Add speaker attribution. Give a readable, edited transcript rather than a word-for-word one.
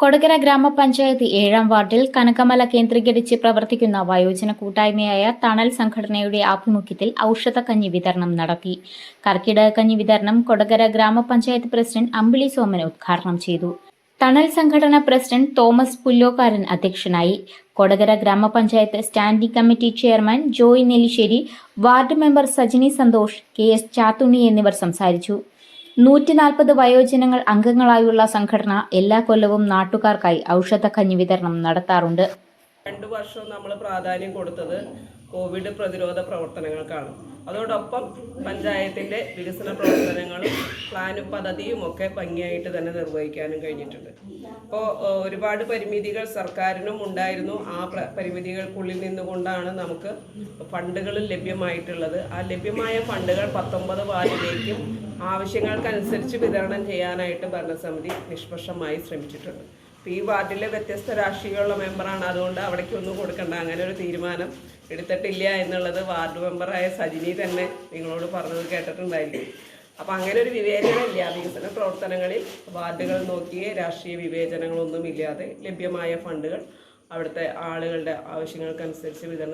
Speaker 1: കൊടകര ഗ്രാമപഞ്ചായത്ത് 7-ാം വാർഡിൽ കനകമല കേന്ദ്രീകരിച്ച് പ്രവർത്തിക്കുന്ന വയോജന കൂട്ടായ്മയായ തണൽ സംഘടനയുടെ ആഭിമുഖ്യത്തിൽ ഔഷധക്കഞ്ഞി വിതരണം നടത്തി. കർക്കിടകക്കഞ്ഞി വിതരണം കൊടകര ഗ്രാമപഞ്ചായത്ത് പ്രസിഡന്റ് അമ്പിളി സോമൻ ഉദ്ഘാടനം ചെയ്തു. തണൽ സംഘടന പ്രസിഡന്റ് തോമസ് പുല്ലോക്കാരൻ അധ്യക്ഷനായി. കൊടകര ഗ്രാമപഞ്ചായത്ത് standing committee chairman Joy Nellissery, ward member Sajini Santhosh, KS Chathunni എന്നിവർ സംസാരിച്ചു. 140 വയോജനങ്ങൾ അംഗങ്ങളായുള്ള സംഘടന എല്ലാ കൊല്ലവും നാട്ടുകാർക്കായി ഔഷധക്കഞ്ഞി വിതരണം നടത്താറുണ്ട്.
Speaker 2: 2 വർഷം നമ്മൾ പ്രാധാന്യം കൊടുത്തത് കോവിഡ് പ്രതിരോധ പ്രവർത്തനങ്ങൾക്കാണ്. അതോടൊപ്പം പഞ്ചായത്തിൻ്റെ വികസന പ്രവർത്തനങ്ങളും പ്ലാനും പദ്ധതിയും ഒക്കെ ഭംഗിയായിട്ട് തന്നെ നിർവഹിക്കാനും കഴിഞ്ഞിട്ടുണ്ട്. അപ്പോൾ ഒരുപാട് പരിമിതികൾ സർക്കാരിനും ഉണ്ടായിരുന്നു. ആ പരിമിതികൾക്കുള്ളിൽ നിന്നുകൊണ്ടാണ് നമുക്ക് ഫണ്ടുകൾ ലഭ്യമായിട്ടുള്ളത്. ആ ലഭ്യമായ ഫണ്ടുകൾ 19 വാർഡിലേക്കും ആവശ്യങ്ങൾക്കനുസരിച്ച് വിതരണം ചെയ്യാനായിട്ട് ഭരണസമിതി നിഷ്പക്ഷമായി ശ്രമിച്ചിട്ടുണ്ട്. ഈ വാർഡിലെ വ്യത്യസ്ത രാഷ്ട്രീയമുള്ള മെമ്പറാണ്, അതുകൊണ്ട് അവിടേക്കൊന്നും കൊടുക്കണ്ട, അങ്ങനെ ഒരു തീരുമാനം എടുത്തിട്ടില്ല എന്നുള്ളത് വാർഡ് മെമ്പറായ സജിനി തന്നെ നിങ്ങളോട് പറഞ്ഞത് കേട്ടിട്ടുണ്ടായിരിക്കും. അപ്പം അങ്ങനെ ഒരു വിവേചനമില്ല. വികസന പ്രവർത്തനങ്ങളിൽ വാർഡുകൾ നോക്കിയേ രാഷ്ട്രീയ വിവേചനങ്ങളൊന്നുമില്ലാതെ ലഭ്യമായ ഫണ്ടുകൾ അവിടുത്തെ ആളുകളുടെ ആവശ്യങ്ങൾക്കനുസരിച്ച് വിതരണം